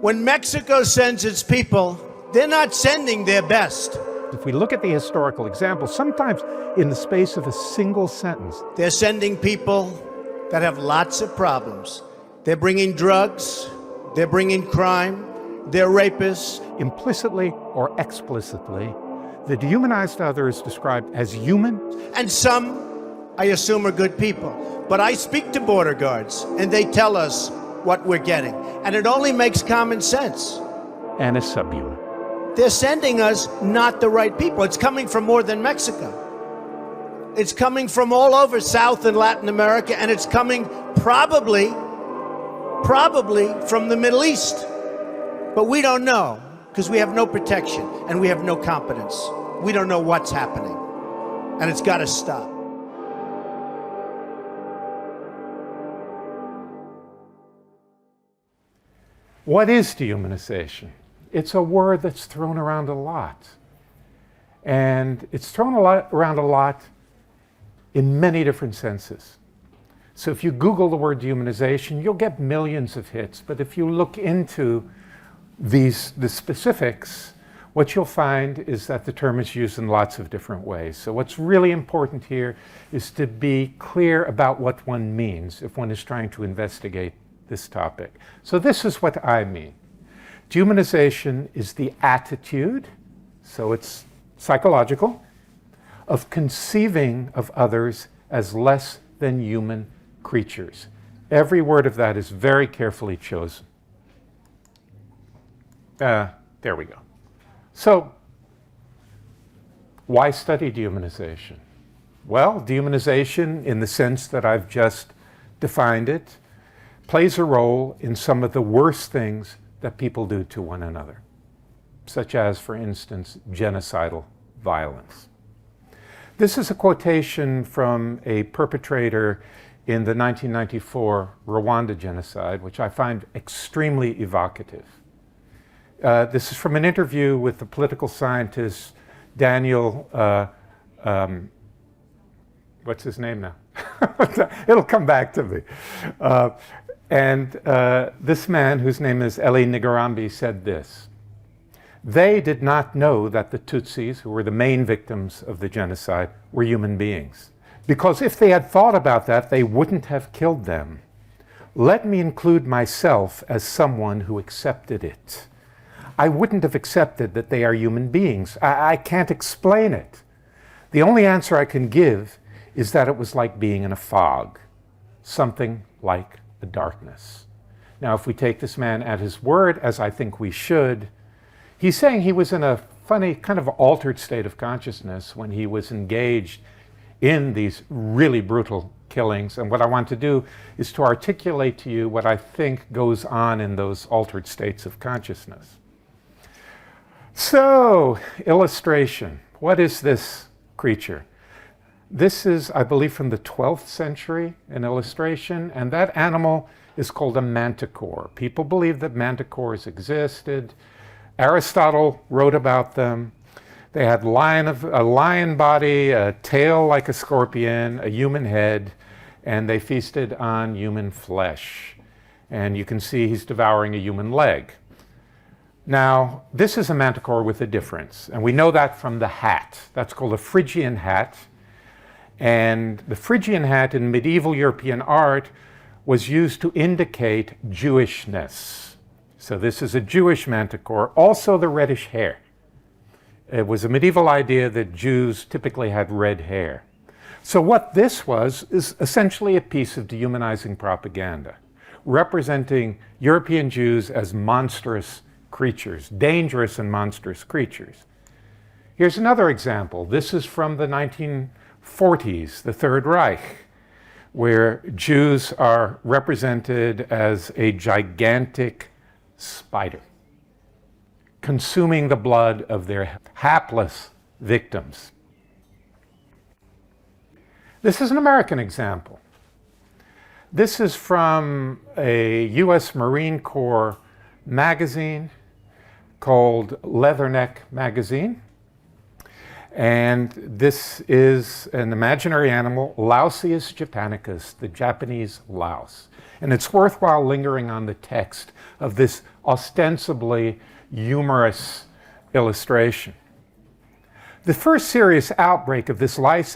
When Mexico sends its people, they're not sending their best. If we look at the historical examples, sometimes in the space of a single sentence, they're sending people that have lots of problems. They're bringing drugs, they're bringing crime, they're rapists. Implicitly or explicitly, the dehumanized other is described as human. And some, I assume, are good people. But I speak to border guards, and they tell us what we're getting. And it only makes common sense. And as subhuman. They're sending us not the right people. It's coming from more than Mexico. It's coming from all over South and Latin America, and it's coming probably from the Middle East. But we don't know, because we have no protection, and we have no competence. We don't know what's happening, and it's got to stop. What is dehumanization? It's a word that's thrown around a lot. And it's thrown around a lot in many different senses. So if you Google the word dehumanization, you'll get millions of hits. But if you look into the specifics, what you'll find is that the term is used in lots of different ways. So what's really important here is to be clear about what one means if one is trying to investigate this topic. So this is what I mean. Dehumanization is the attitude, so it's psychological, of conceiving of others as less than human creatures. Every word of that is very carefully chosen. There we go. So, why study dehumanization? Well, dehumanization, in the sense that I've just defined it, plays a role in some of the worst things that people do to one another, such as, for instance, genocidal violence. This is a quotation from a perpetrator in the 1994 Rwanda genocide, which I find extremely evocative. This is from an interview with the political scientist Daniel, what's his name now? It'll come back to me. This man, whose name is Eli Nigarambi, said this: "They did not know that the Tutsis, who were the main victims of the genocide, were human beings. Because if they had thought about that, they wouldn't have killed them. Let me include myself as someone who accepted it. I wouldn't have accepted that they are human beings. I can't explain it. The only answer I can give is that it was like being in a fog, something like the darkness." Now, if we take this man at his word, as I think we should, he's saying he was in a funny, kind of altered state of consciousness when he was engaged in these really brutal killings. And what I want to do is to articulate to you what I think goes on in those altered states of consciousness. So, illustration. What is this creature? This is, I believe, from the 12th century, an illustration, and that animal is called a manticore. People believe that manticores existed. Aristotle wrote about them. They had a lion body, a tail like a scorpion, a human head, and they feasted on human flesh. And you can see he's devouring a human leg. Now, this is a manticore with a difference, and we know that from the hat. That's called a Phrygian hat. And the Phrygian hat in medieval European art was used to indicate Jewishness. So this is a Jewish manticore, also the reddish hair. It was a medieval idea that Jews typically had red hair. So what this was is essentially a piece of dehumanizing propaganda, representing European Jews as monstrous creatures, dangerous and monstrous creatures. Here's another example. This is from the 1940s, the Third Reich, where Jews are represented as a gigantic spider, consuming the blood of their hapless victims. This is an American example. This is from a U.S. Marine Corps magazine called Leatherneck Magazine. And this is an imaginary animal, Lausius japanicus, the Japanese louse. And it's worthwhile lingering on the text of this ostensibly humorous illustration. The first serious outbreak of this lice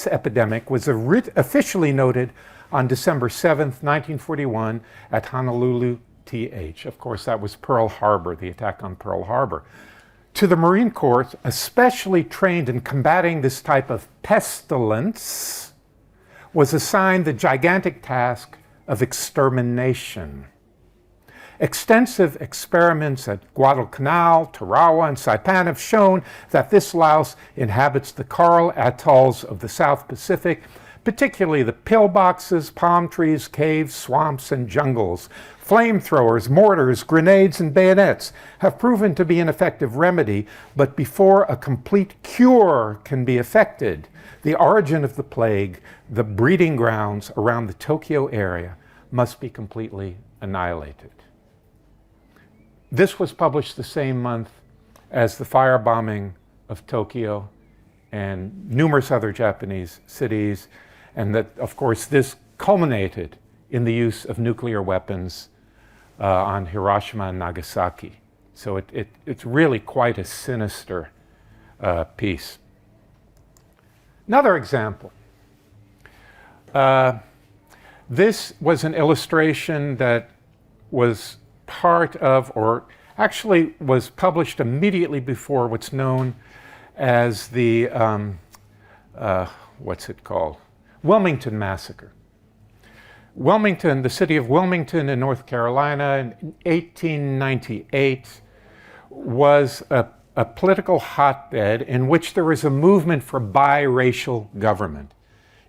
epidemic was officially noted on December 7th, 1941 at Honolulu, TH. Of course, that was Pearl Harbor, the attack on Pearl Harbor. To the Marine Corps, especially trained in combating this type of pestilence, was assigned the gigantic task of extermination. Extensive experiments at Guadalcanal, Tarawa, and Saipan have shown that this louse inhabits the coral atolls of the South Pacific, particularly the pillboxes, palm trees, caves, swamps, and jungles. Flamethrowers, mortars, grenades, and bayonets have proven to be an effective remedy, but before a complete cure can be effected, the origin of the plague, the breeding grounds around the Tokyo area, must be completely annihilated. This was published the same month as the firebombing of Tokyo and numerous other Japanese cities, and that, of course, this culminated in the use of nuclear weapons on Hiroshima and Nagasaki. So it's really quite a sinister piece. Another example. This was an illustration that was part of, or actually was published immediately before what's known as the, what's it called? Wilmington Massacre. Wilmington, the city of Wilmington in North Carolina in 1898 was a political hotbed in which there was a movement for biracial government.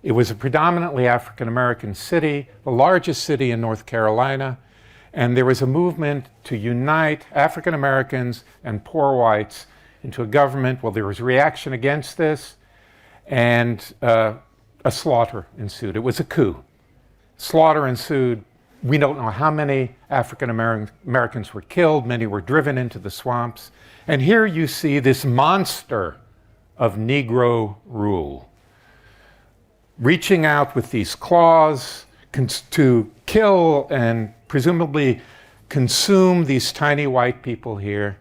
It was a predominantly African American city, the largest city in North Carolina, and there was a movement to unite African Americans and poor whites into a government. Well, there was reaction against this, and a slaughter ensued. It was a coup. Slaughter ensued. We don't know how many African Americans were killed. Many were driven into the swamps. And here you see this monster of Negro rule, reaching out with these claws to kill and presumably consume these tiny white people here.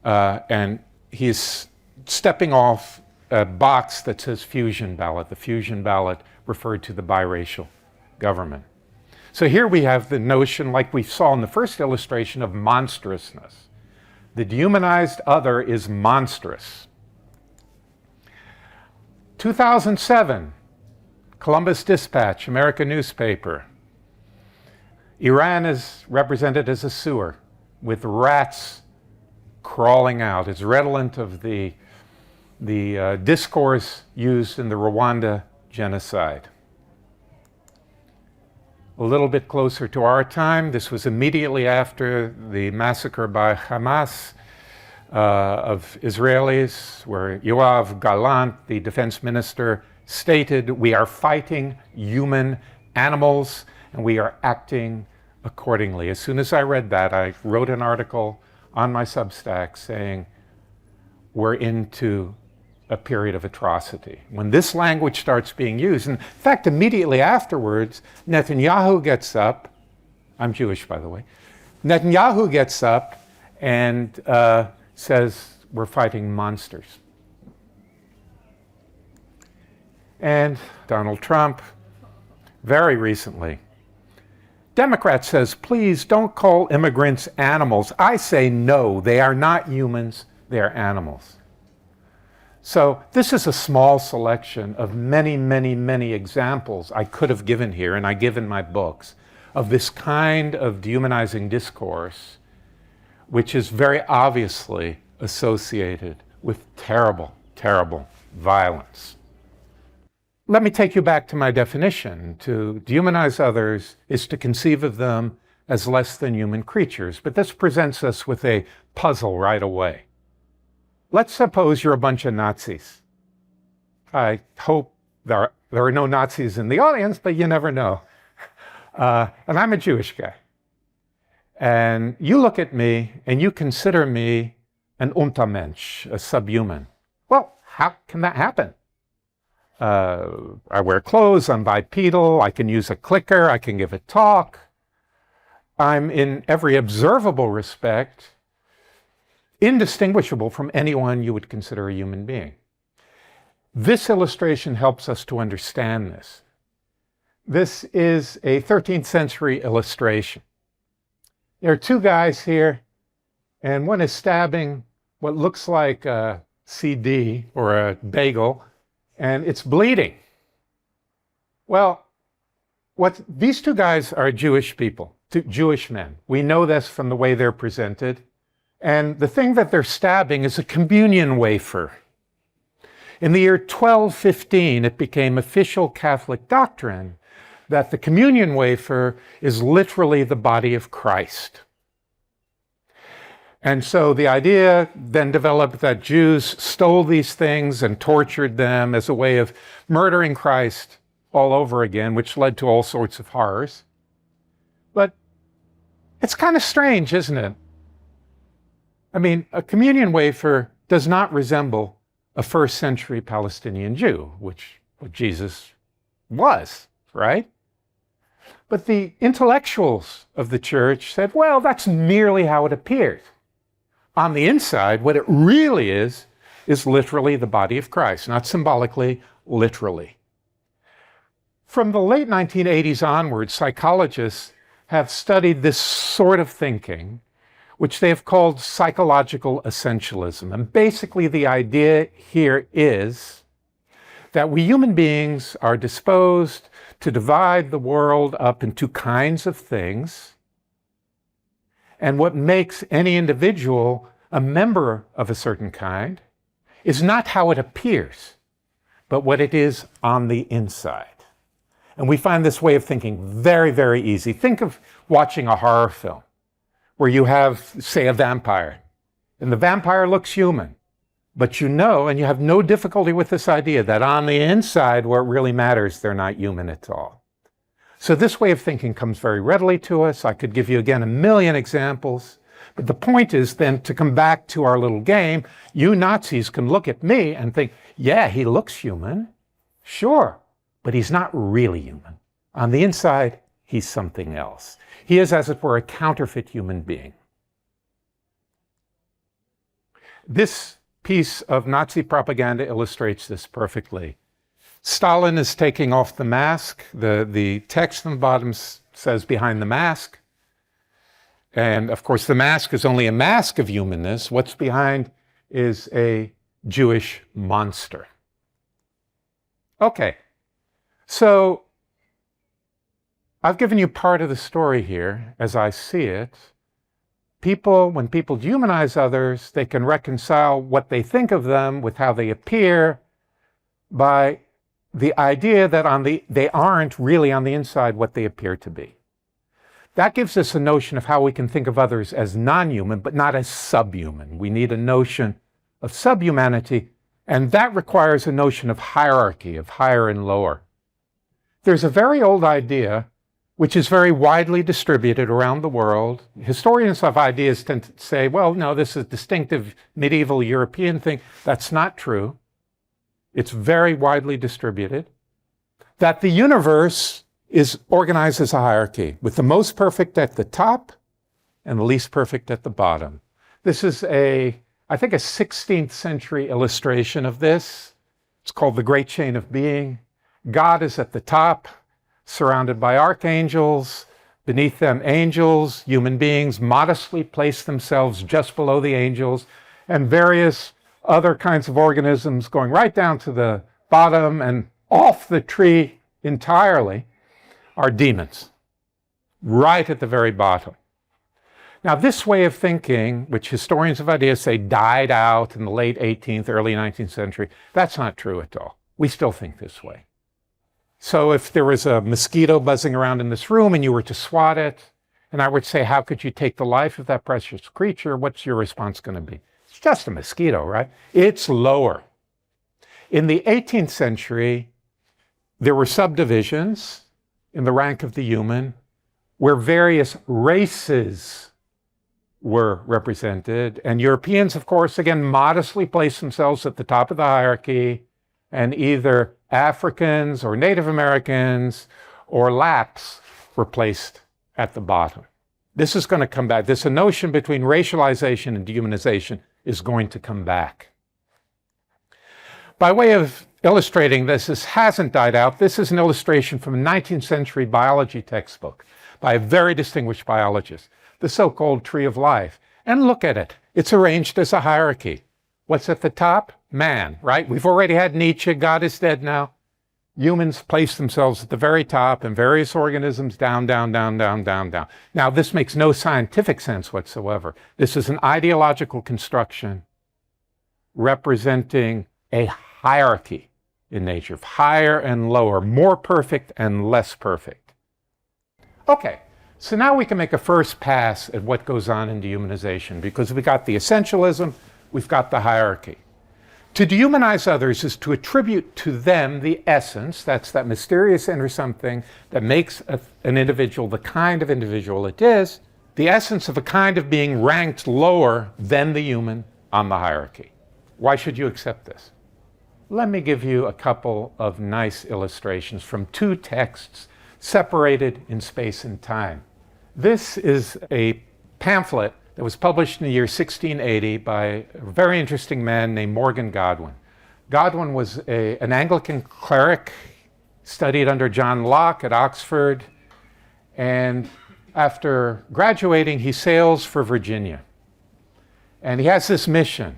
And he's stepping off a box that says fusion ballot. The fusion ballot referred to the biracial government. So here we have the notion, like we saw in the first illustration, of monstrousness. The dehumanized other is monstrous. 2007, Columbus Dispatch, American newspaper. Iran is represented as a sewer with rats crawling out. It's redolent of the discourse used in the Rwanda genocide. A little bit closer to our time, this was immediately after the massacre by Hamas of Israelis, where Yoav Gallant, the defense minister, stated, "We are fighting human animals and we are acting accordingly." As soon as I read that, I wrote an article on my Substack saying, we're into a period of atrocity. When this language starts being used, in fact, immediately afterwards, Netanyahu gets up, I'm Jewish, by the way, Netanyahu gets up and says, we're fighting monsters. And Donald Trump, very recently, Democrat says, please don't call immigrants animals. I say no, they are not humans, they are animals. So this is a small selection of many, many, many examples I could have given here, and I give in my books, of this kind of dehumanizing discourse, which is very obviously associated with terrible, terrible violence. Let me take you back to my definition. To dehumanize others is to conceive of them as less than human creatures, but this presents us with a puzzle right away. Let's suppose you're a bunch of Nazis. I hope there are no Nazis in the audience, but you never know. And I'm a Jewish guy. And you look at me and you consider me an Untermensch, a subhuman. how can that happen? I wear clothes, I'm bipedal, I can use a clicker, I can give a talk. I'm in every observable respect indistinguishable from anyone you would consider a human being. This illustration helps us to understand this. This is a 13th century illustration. There are two guys here, and one is stabbing what looks like a CD or a bagel, and it's bleeding. Well, these two guys are Jewish people, Jewish men. We know this from the way they're presented. And the thing that they're stabbing is a communion wafer. In the year 1215, it became official Catholic doctrine that the communion wafer is literally the body of Christ. And so the idea then developed that Jews stole these things and tortured them as a way of murdering Christ all over again, which led to all sorts of horrors. But it's kind of strange, isn't it? I mean, a communion wafer does not resemble a first century Palestinian Jew, which what Jesus was, right? But the intellectuals of the church said, well, that's merely how it appears. On the inside, what it really is literally the body of Christ, not symbolically, literally. From the late 1980s onwards, psychologists have studied this sort of thinking, which they have called psychological essentialism. And basically the idea here is that we human beings are disposed to divide the world up into kinds of things, and what makes any individual a member of a certain kind is not how it appears, but what it is on the inside. And we find this way of thinking very, very easy. Think of watching a horror film where you have, say, a vampire, and the vampire looks human, but you know, and you have no difficulty with this idea that on the inside, where it really matters, they're not human at all. So this way of thinking comes very readily to us. I could give you, again, a million examples. But the point is then to come back to our little game. You Nazis can look at me and think, yeah, he looks human. Sure, but he's not really human. On the inside, he's something else. He is, as it were, a counterfeit human being. This piece of Nazi propaganda illustrates this perfectly. Stalin is taking off the mask. The text on the bottom says behind the mask. And of course, the mask is only a mask of humanness. What's behind is a Jewish monster. Okay, so I've given you part of the story here as I see it. When people dehumanize others, they can reconcile what they think of them with how they appear by the idea that they aren't really on the inside what they appear to be. That gives us a notion of how we can think of others as non-human, but not as subhuman. We need a notion of subhumanity, and that requires a notion of hierarchy, of higher and lower. There's a very old idea which is very widely distributed around the world. Historians of ideas tend to say, well, no, this is a distinctive medieval European thing. That's not true. It's very widely distributed. That the universe is organized as a hierarchy, with the most perfect at the top and the least perfect at the bottom. This is I think a 16th century illustration of this. It's called the Great Chain of Being. God is at the top, surrounded by archangels. Beneath them, angels, human beings modestly place themselves just below the angels, and various other kinds of organisms going right down to the bottom and off the tree entirely are demons, right at the very bottom. Now, this way of thinking, which historians of ideas say died out in the late 18th, early 19th century, that's not true at all. We still think this way. So if there was a mosquito buzzing around in this room and you were to swat it, and I would say, how could you take the life of that precious creature? What's your response going to be? It's just a mosquito, right? It's lower. In the 18th century, there were subdivisions in the rank of the human where various races were represented. And Europeans, of course, again, modestly placed themselves at the top of the hierarchy, and either Africans or Native Americans or Lapps were placed at the bottom. This is going to come back. This notion between racialization and dehumanization is going to come back. By way of illustrating this, this hasn't died out. This is an illustration from a 19th century biology textbook by a very distinguished biologist, the so-called Tree of Life. And look at it. It's arranged as a hierarchy. What's at the top? Man, right? We've already had Nietzsche. God is dead now. Humans place themselves at the very top and various organisms down, down, down, down, down, down. Now, this makes no scientific sense whatsoever. This is an ideological construction representing a hierarchy in nature, of higher and lower, more perfect and less perfect. Okay, so now we can make a first pass at what goes on in dehumanization, because we got the essentialism, we've got the hierarchy. To dehumanize others is to attribute to them the essence, that's that mysterious inner something that makes an individual the kind of individual it is, the essence of a kind of being ranked lower than the human on the hierarchy. Why should you accept this? Let me give you a couple of nice illustrations from two texts separated in space and time. This is a pamphlet that was published in the year 1680 by a very interesting man named Morgan Godwin. Godwin was an Anglican cleric, studied under John Locke at Oxford, and after graduating, he sails for Virginia. And he has this mission.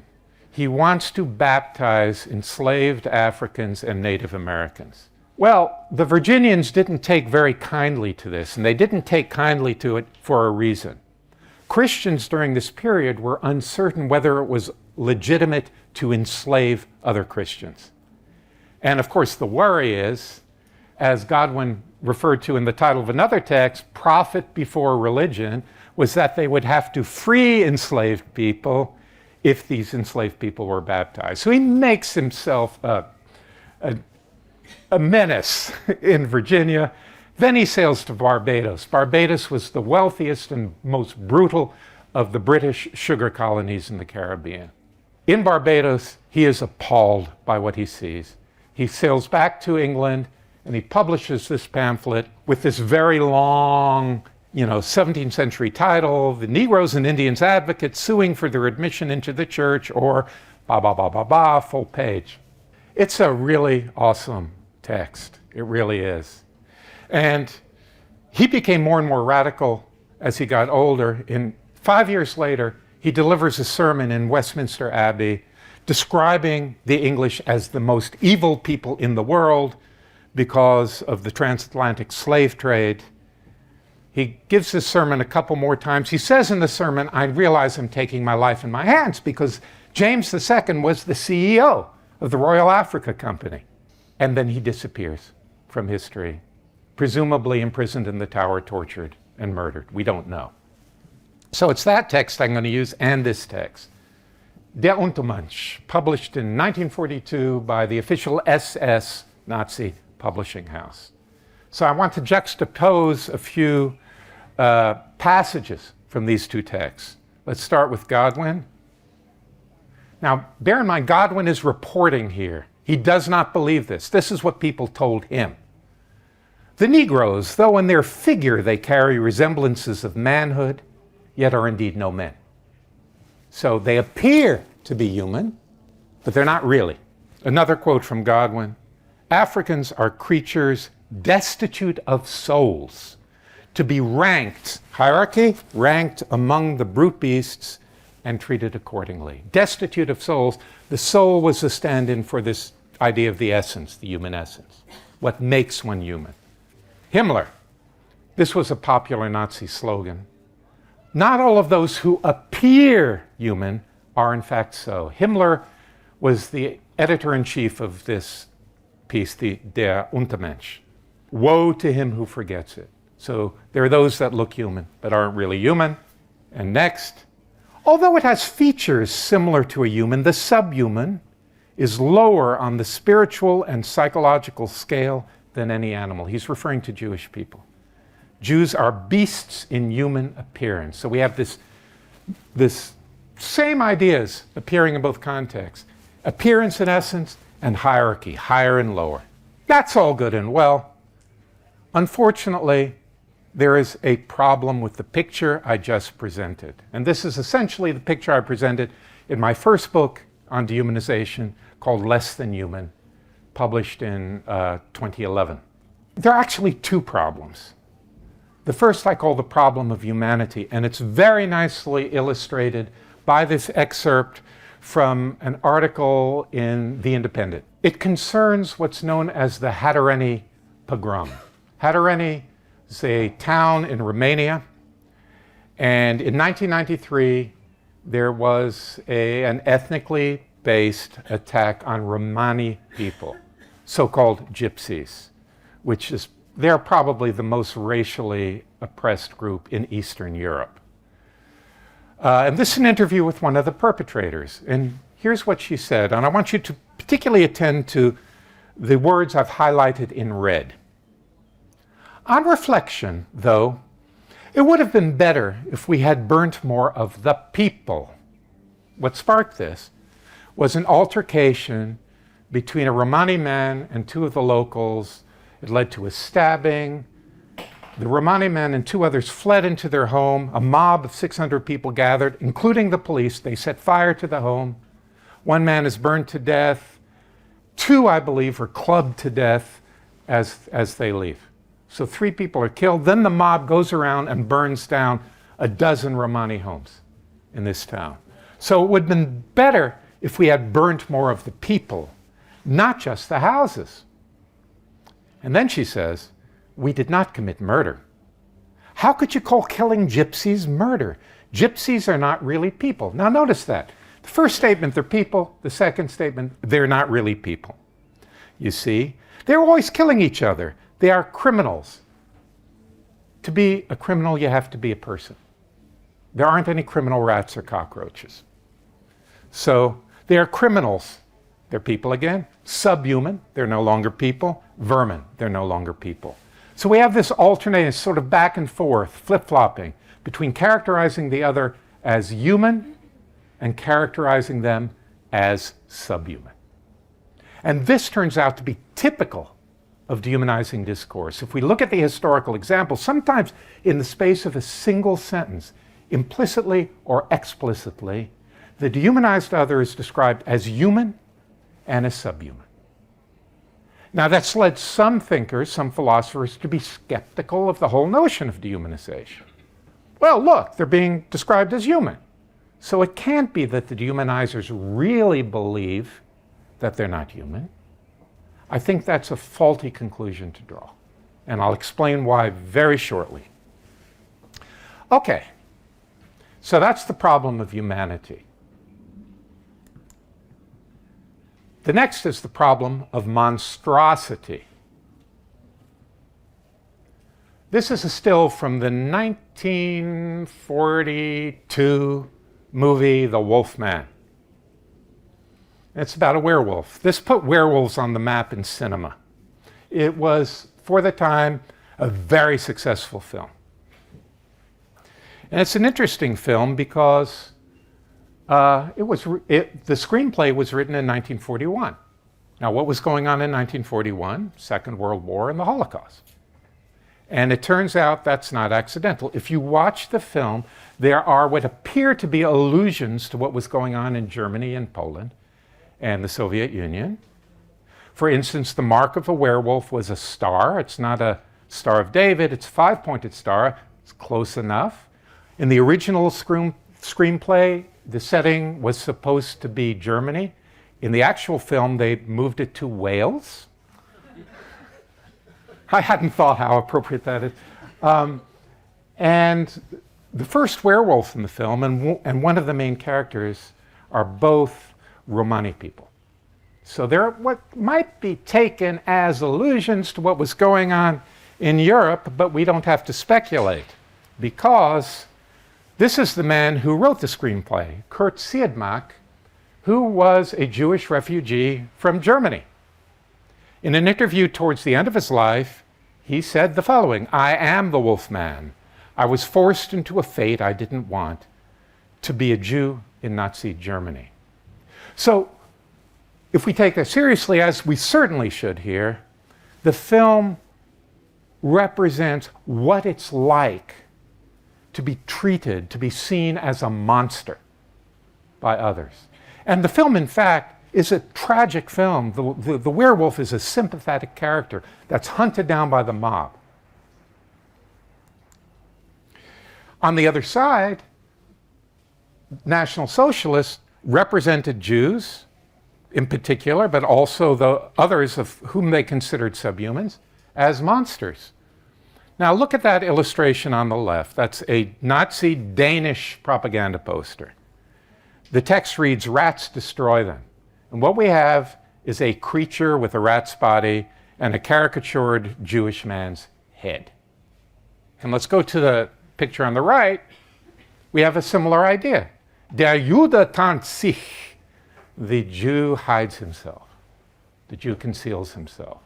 He wants to baptize enslaved Africans and Native Americans. Well, the Virginians didn't take very kindly to this, and they didn't take kindly to it for a reason. Christians during this period were uncertain whether it was legitimate to enslave other Christians. And of course, the worry is, as Godwin referred to in the title of another text, profit before religion, was that they would have to free enslaved people if these enslaved people were baptized. So he makes himself a menace in Virginia. Then he sails to Barbados. Barbados was the wealthiest and most brutal of the British sugar colonies in the Caribbean. In Barbados, he is appalled by what he sees. He sails back to England and he publishes this pamphlet with this very long, 17th century title, The Negroes and Indians Advocates Suing for Their Admission into the Church, or full page. It's a really awesome text. It really is. And he became more and more radical as he got older. 5 years later, he delivers a sermon in Westminster Abbey describing the English as the most evil people in the world because of the transatlantic slave trade. He gives this sermon a couple more times. He says in the sermon, I realize I'm taking my life in my hands because James II was the CEO of the Royal Africa Company. And then he disappears from history, presumably imprisoned in the Tower, tortured and murdered. We don't know. So it's that text I'm going to use and this text. Der Untermensch, published in 1942 by the official SS Nazi publishing house. So I want to juxtapose a few passages from these two texts. Let's start with Godwin. Now, bear in mind, Godwin is reporting here. He does not believe this. This is what people told him. The Negroes, though in their figure they carry resemblances of manhood, yet are indeed no men. So they appear to be human, but they're not really. Another quote from Godwin, Africans are creatures destitute of souls, to be ranked, hierarchy, ranked among the brute beasts and treated accordingly. Destitute of souls. The soul was a stand-in for this idea of the essence, the human essence, what makes one human. Himmler, this was a popular Nazi slogan. Not all of those who appear human are in fact so. Himmler was the editor-in-chief of this piece, Der Untermensch. Woe to him who forgets it. So there are those that look human but aren't really human. And next, although it has features similar to a human, the subhuman is lower on the spiritual and psychological scale than any animal. He's referring to Jewish people. Jews are beasts in human appearance. So we have this this same ideas appearing in both contexts. Appearance and essence and hierarchy, higher and lower. That's all good and well. Unfortunately, there is a problem with the picture I just presented. And this is essentially the picture I presented in my first book on dehumanization called Less Than Human, published in 2011. There are actually two problems. The first I call the problem of humanity, and it's very nicely illustrated by this excerpt from an article in The Independent. It concerns what's known as the Hierarchies pogrom. Hierarchies is a town in Romania, and in 1993 there was an ethnically based attack on Romani people, so-called gypsies, which is, they're probably the most racially oppressed group in Eastern Europe. And this is an interview with one of the perpetrators. And here's what she said. And I want you to particularly attend to the words I've highlighted in red. On reflection, though, it would have been better if we had burnt more of the people. What sparked this was an altercation between a Romani man and two of the locals. It led to a stabbing. The Romani man and two others fled into their home. A mob of 600 people gathered, including the police. They set fire to the home. One man is burned to death. Two, I believe, are clubbed to death as they leave. So 3 people are killed. Then the mob goes around and burns down a dozen Romani homes in this town. So it would have been better if we had burnt more of the people, not just the houses. And then she says, we did not commit murder. How could you call killing gypsies murder? Gypsies are not really people. Now notice that. The first statement, they're people. The second statement, they're not really people. You see, they're always killing each other. They are criminals. To be a criminal, you have to be a person. There aren't any criminal rats or cockroaches. So they are criminals. They're people again. Subhuman, they're no longer people. Vermin, they're no longer people. So we have this alternating sort of back and forth, flip-flopping between characterizing the other as human and characterizing them as subhuman. And this turns out to be typical of dehumanizing discourse. If we look at the historical examples, sometimes in the space of a single sentence, implicitly or explicitly, the dehumanized other is described as human and as subhuman. Now that's led some thinkers, some philosophers, to be skeptical of the whole notion of dehumanization. Well, look, they're being described as human. So it can't be that the dehumanizers really believe that they're not human. I think that's a faulty conclusion to draw. And I'll explain why very shortly. Okay, so that's the problem of humanity. The next is the problem of monstrosity. This is a still from the 1942 movie, The Wolf Man. It's about a werewolf. This put werewolves on the map in cinema. It was, for the time, a very successful film. And it's an interesting film because the screenplay was written in 1941. Now, what was going on in 1941? Second World War and the Holocaust. And it turns out that's not accidental. If you watch the film, there are what appear to be allusions to what was going on in Germany and Poland and the Soviet Union. For instance, the mark of a werewolf was a star. It's not a Star of David, it's a 5-pointed star. It's close enough. In the original screenplay, the setting was supposed to be Germany. In the actual film, they moved it to Wales. I hadn't thought how appropriate that is. And the first werewolf in the film and one of the main characters are both Romani people. So they're what might be taken as allusions to what was going on in Europe, but we don't have to speculate because this is the man who wrote the screenplay, Kurt Siedmak, who was a Jewish refugee from Germany. In an interview towards the end of his life, he said the following: "I am the wolf man. I was forced into a fate I didn't want to be a Jew in Nazi Germany. So if we take that seriously, as we certainly should here, the film represents what it's like to be treated, to be seen as a monster by others. And the film, in fact, is a tragic film. The werewolf is a sympathetic character that's hunted down by the mob. On the other side, National Socialists represented Jews in particular, but also the others of whom they considered subhumans, as monsters. Now look at that illustration on the left. That's a Nazi Danish propaganda poster. The text reads, "Rats destroy them." And what we have is a creature with a rat's body and a caricatured Jewish man's head. And let's go to the picture on the right. We have a similar idea. Der Jude tarnt sich. The Jew hides himself. The Jew conceals himself.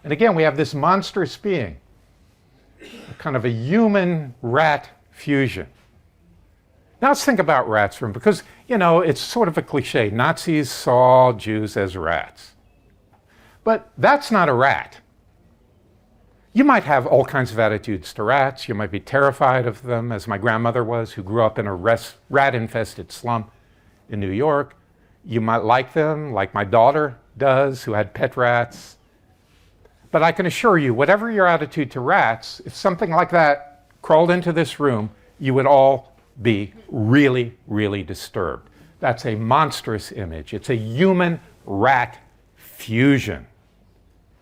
And again, we have this monstrous being, kind of a human-rat fusion. Now let's think about rats for a minute, because, you know, it's sort of a cliche. Nazis saw Jews as rats. But that's not a rat. You might have all kinds of attitudes to rats. You might be terrified of them, as my grandmother was, who grew up in a rat-infested slum in New York. You might like them, like my daughter does, who had pet rats. But I can assure you, whatever your attitude to rats, if something like that crawled into this room, you would all be really, really disturbed. That's a monstrous image. It's a human-rat fusion.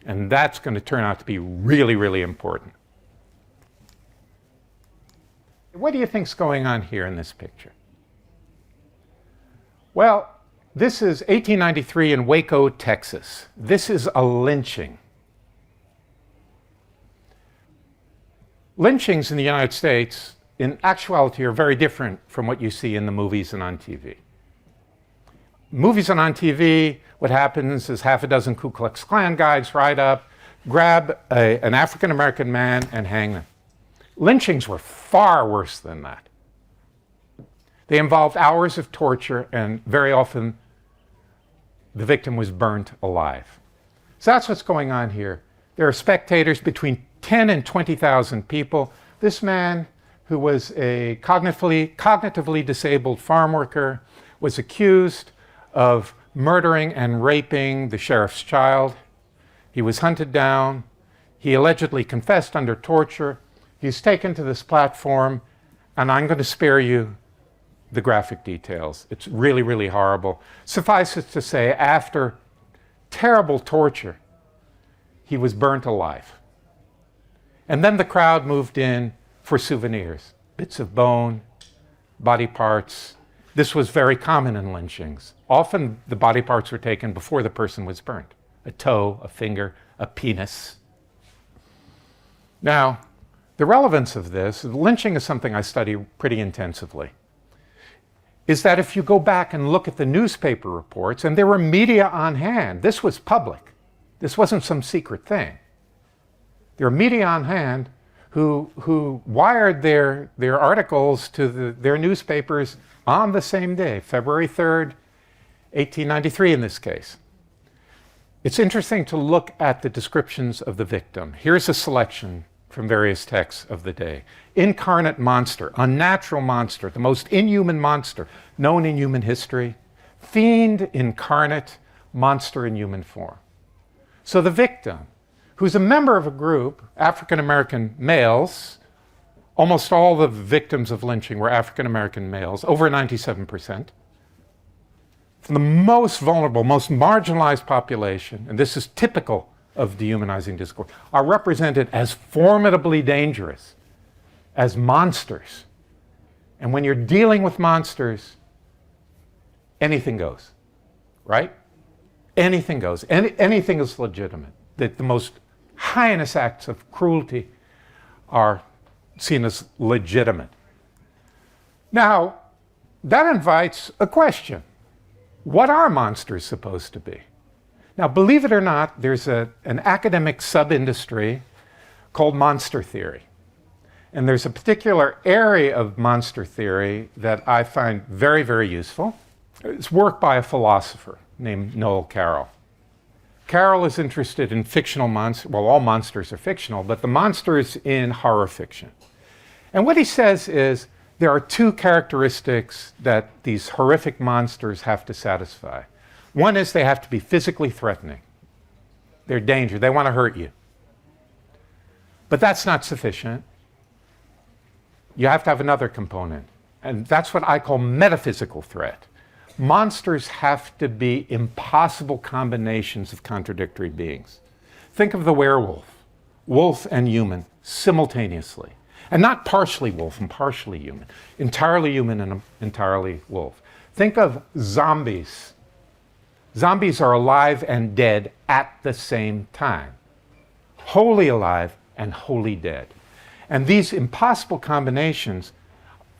And that's going to turn out to be really, really important. What do you think's going on here in this picture? Well, this is 1893 in Waco, Texas. This is a lynching. Lynchings in the United States, in actuality, are very different from what you see in the movies and on TV. Movies and on TV, what happens is half a dozen Ku Klux Klan guys ride up, grab an African-American man, and hang them. Lynchings were far worse than that. They involved hours of torture, and very often the victim was burnt alive. So that's what's going on here. There are spectators, between 10 and 20,000 people. This man, who was a cognitively disabled farm worker, was accused of murdering and raping the sheriff's child. He was hunted down. He allegedly confessed under torture. He's taken to this platform, and I'm going to spare you the graphic details. It's really, really horrible. Suffice it to say, after terrible torture, he was burnt alive. And then the crowd moved in for souvenirs, bits of bone, body parts. This was very common in lynchings. Often the body parts were taken before the person was burnt. A toe, a finger, a penis. Now, the relevance of this, lynching is something I study pretty intensively, is that if you go back and look at the newspaper reports, and there were media on hand, this was public. This wasn't some secret thing. There were media on hand who wired their articles to their newspapers on the same day, February 3rd, 1893 in this case. It's interesting to look at the descriptions of the victim. Here's a selection from various texts of the day. Incarnate monster, unnatural monster, the most inhuman monster known in human history. Fiend incarnate, monster in human form. So the victim, who's a member of a group, African-American males, almost all the victims of lynching were African-American males, over 97%. The most vulnerable, most marginalized population, and this is typical of dehumanizing discourse, are represented as formidably dangerous, as monsters. And when you're dealing with monsters, anything goes, right? Anything goes. Anything is legitimate. That the most heinous acts of cruelty are seen as legitimate. Now, that invites a question. What are monsters supposed to be? Now, believe it or not, there's an academic sub-industry called monster theory. And there's a particular area of monster theory that I find very, very useful. It's work by a philosopher named Noel Carroll. Carroll is interested in fictional monsters. Well, all monsters are fictional, but the monsters in horror fiction. And what he says is there are two characteristics that these horrific monsters have to satisfy. One is they have to be physically threatening. They're danger. They want to hurt you. But that's not sufficient. You have to have another component. And that's what I call metaphysical threat. Monsters have to be impossible combinations of contradictory beings. Think of the werewolf, wolf and human, simultaneously. And not partially wolf and partially human, entirely human and entirely wolf. Think of zombies. Zombies are alive and dead at the same time. Wholly alive and wholly dead. And these impossible combinations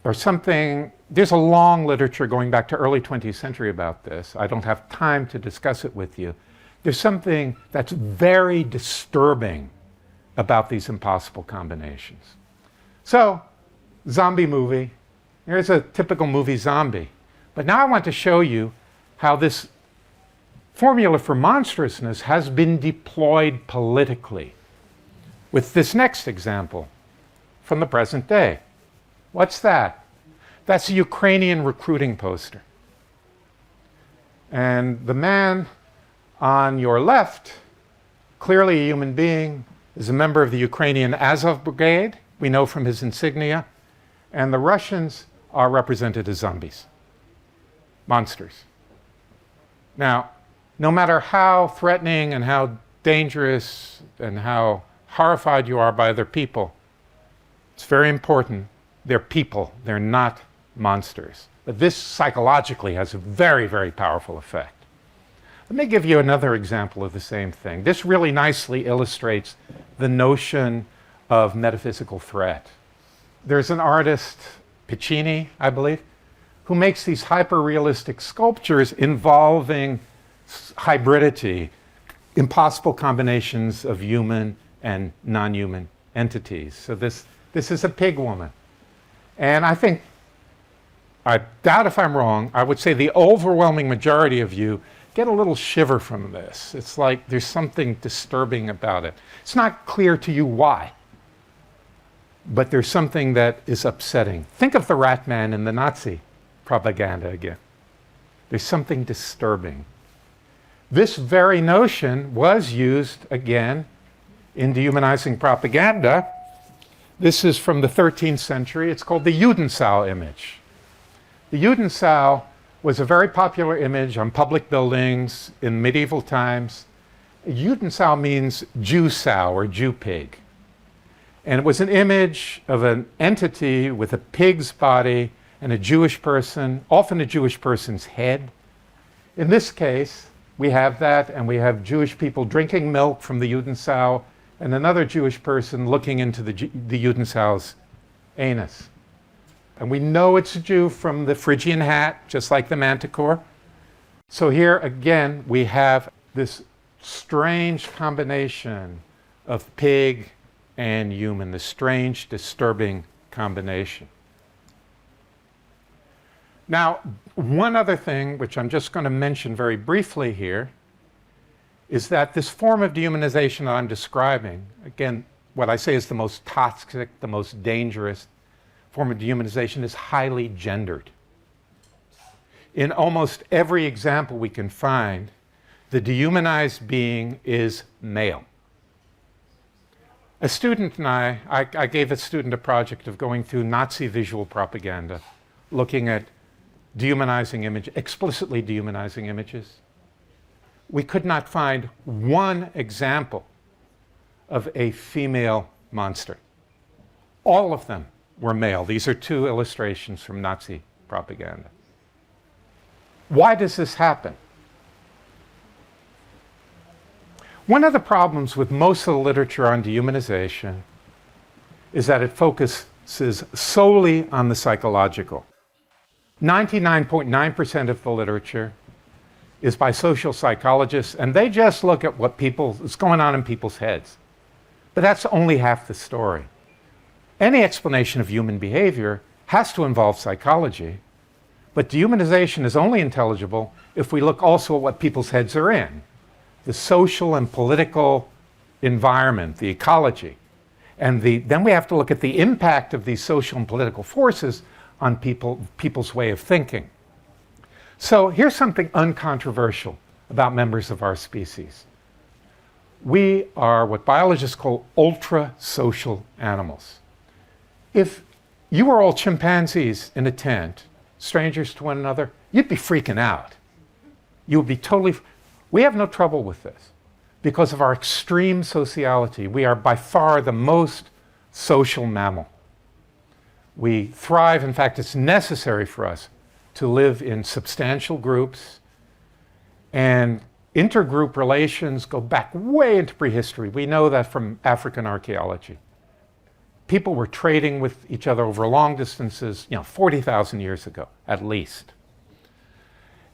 are something, there's a long literature going back to early 20th century about this. I don't have time to discuss it with you. There's something that's very disturbing about these impossible combinations. So, zombie movie. Here's a typical movie zombie. But now I want to show you how this formula for monstrousness has been deployed politically with this next example from the present day. What's that? That's a Ukrainian recruiting poster. And the man on your left, clearly a human being, is a member of the Ukrainian Azov Brigade. We know from his insignia. And the Russians are represented as zombies, monsters. Now, no matter how threatening and how dangerous and how horrified you are by other people, it's very important. They're people. They're not monsters. But this psychologically has a very, very powerful effect. Let me give you another example of the same thing. This really nicely illustrates the notion of metaphysical threat. There's an artist, Piccini, I believe, who makes these hyper-realistic sculptures involving hybridity, impossible combinations of human and non-human entities. So this is a pig woman. And I think, I doubt if I'm wrong, I would say the overwhelming majority of you get a little shiver from this. It's like there's something disturbing about it. It's not clear to you why, but there's something that is upsetting. Think of the rat man in the Nazi propaganda again. There's something disturbing. This very notion was used again in dehumanizing propaganda. This is from the 13th century. It's called the Judenschau image. The Judenschau was a very popular image on public buildings in medieval times. Judenschau means Jew sow or Jew pig. And it was an image of an entity with a pig's body and a Jewish person, often a Jewish person's head. In this case, we have that, and we have Jewish people drinking milk from the Judenschau, and another Jewish person looking into the Judenschau's anus. And we know it's a Jew from the Phrygian hat, just like the manticore. So here again, we have this strange combination of pig and human, this strange, disturbing combination. Now, one other thing, which I'm just going to mention very briefly here, is that this form of dehumanization that I'm describing, again, what I say is the most toxic, the most dangerous form of dehumanization, is highly gendered. In almost every example we can find, the dehumanized being is male. A student and I gave a student a project of going through Nazi visual propaganda, looking at dehumanizing explicitly dehumanizing images. We could not find one example of a female monster. All of them were male. These are two illustrations from Nazi propaganda. Why does this happen? One of the problems with most of the literature on dehumanization is that it focuses solely on the psychological. 99.9% of the literature is by social psychologists, and they just look at what's going on in people's heads. But that's only half the story. Any explanation of human behavior has to involve psychology, but dehumanization is only intelligible if we look also at what people's heads are in, the social and political environment, the ecology. And then we have to look at the impact of these social and political forces on people's way of thinking. So here's something uncontroversial about members of our species. We are what biologists call ultra-social animals. If you were all chimpanzees in a tent, strangers to one another, you'd be freaking out. You would be totally... We have no trouble with this because of our extreme sociality. We are by far the most social mammal. We thrive, in fact, it's necessary for us to live in substantial groups, and intergroup relations go back way into prehistory. We know that from African archaeology. People were trading with each other over long distances, 40,000 years ago, at least.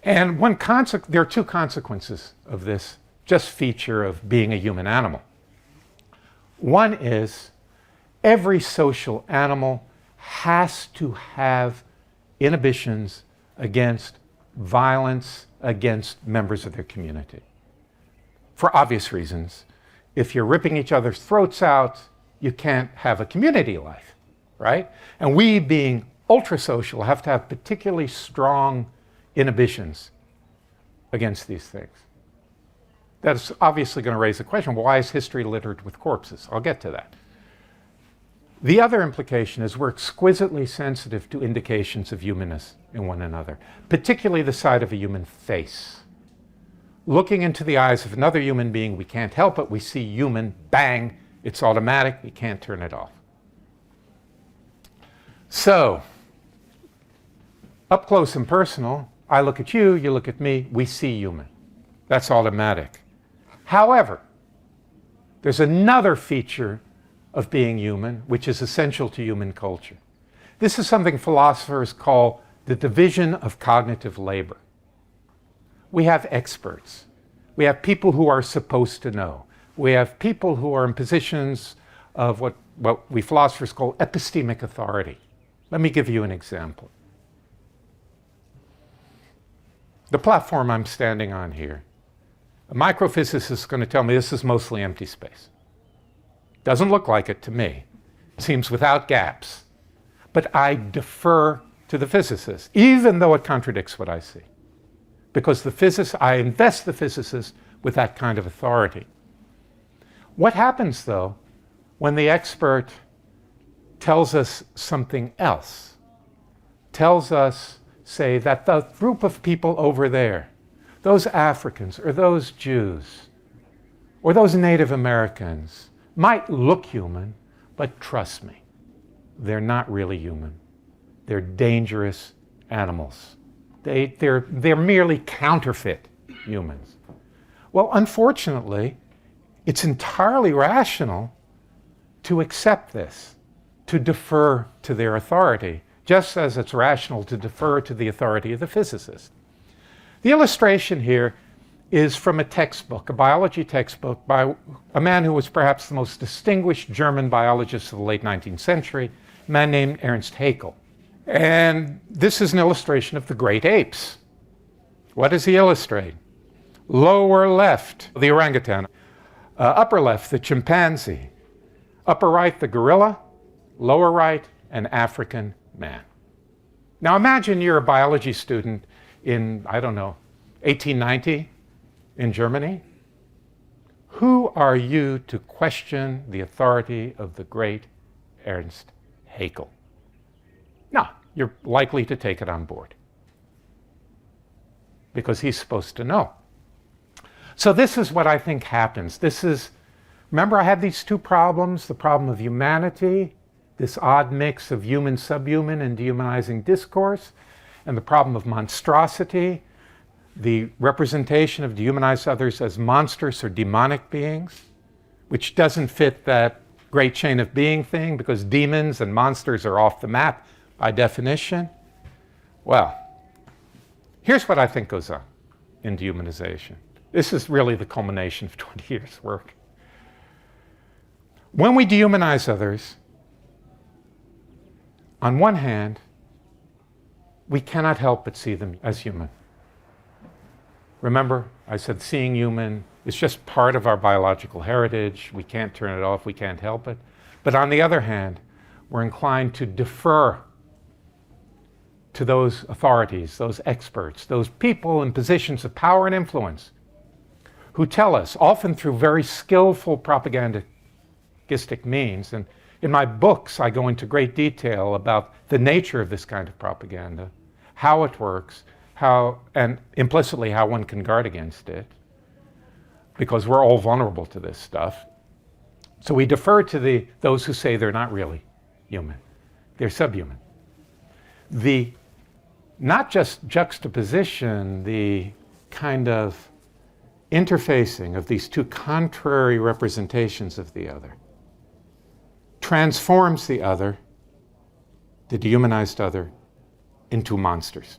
And there are two consequences of this just feature of being a human animal. One is every social animal has to have inhibitions against violence against members of their community. For obvious reasons. If you're ripping each other's throats out, you can't have a community life, right? And we, being ultra-social, have to have particularly strong inhibitions against these things. That's obviously going to raise the question, why is history littered with corpses? I'll get to that. The other implication is we're exquisitely sensitive to indications of humanness in one another, particularly the side of a human face. Looking into the eyes of another human being, we can't help it. We see human, bang, it's automatic, we can't turn it off. So, up close and personal, I look at you, you look at me, we see human. That's automatic. However, there's another feature of being human, which is essential to human culture. This is something philosophers call the division of cognitive labor. We have experts. We have people who are supposed to know. We have people who are in positions of what we philosophers call epistemic authority. Let me give you an example. The platform I'm standing on here, a microphysicist is going to tell me this is mostly empty space. Doesn't look like it to me. It seems without gaps. But I defer to the physicist, even though it contradicts what I see. Because I invest the physicist with that kind of authority. What happens, though, when the expert tells us something else? Tells us, say, that the group of people over there, those Africans, or those Jews, or those Native Americans, might look human, but trust me, they're not really human. They're dangerous animals. They're merely counterfeit humans. Well, unfortunately, it's entirely rational to accept this, to defer to their authority, just as it's rational to defer to the authority of the physicist. The illustration here is from a textbook, a biology textbook by a man who was perhaps the most distinguished German biologist of the late 19th century, a man named Ernst Haeckel. And this is an illustration of the great apes. What does he illustrate? Lower left, the orangutan. Upper left, the chimpanzee. Upper right, the gorilla. Lower right, an African man. Now imagine you're a biology student in, 1890 in Germany. Who are you to question the authority of the great Ernst Haeckel? No, you're likely to take it on board because he's supposed to know. So this is what I think happens. Remember I had these two problems, the problem of humanity, this odd mix of human, subhuman, and dehumanizing discourse, and the problem of monstrosity, the representation of dehumanized others as monstrous or demonic beings, which doesn't fit that great chain of being thing because demons and monsters are off the map by definition. Well, here's what I think goes on in dehumanization. This is really the culmination of 20 years' work. When we dehumanize others, on one hand, we cannot help but see them as human. Remember, I said seeing human is just part of our biological heritage. We can't turn it off, we can't help it. But on the other hand, we're inclined to defer to those authorities, those experts, those people in positions of power and influence who tell us, often through very skillful propagandistic means, and in my books I go into great detail about the nature of this kind of propaganda, how it works, how, and implicitly how one can guard against it, because we're all vulnerable to this stuff. So we defer to those who say they're not really human, they're subhuman. The not just juxtaposition, the kind of interfacing of these two contrary representations of the other transforms the other, the dehumanized other, into monsters.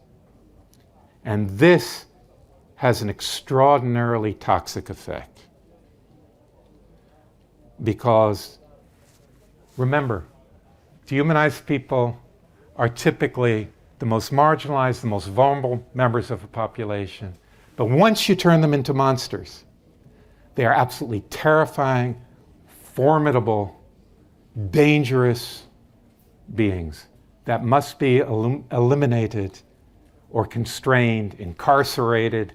And this has an extraordinarily toxic effect. Because, remember, dehumanized people are typically the most marginalized, the most vulnerable members of a population. But once you turn them into monsters, they are absolutely terrifying, formidable, dangerous beings that must be eliminated or constrained, incarcerated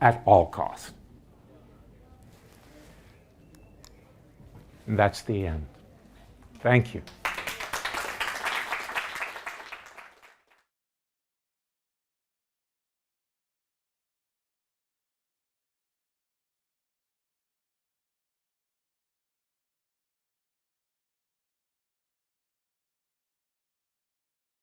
at all costs. And that's the end. Thank you.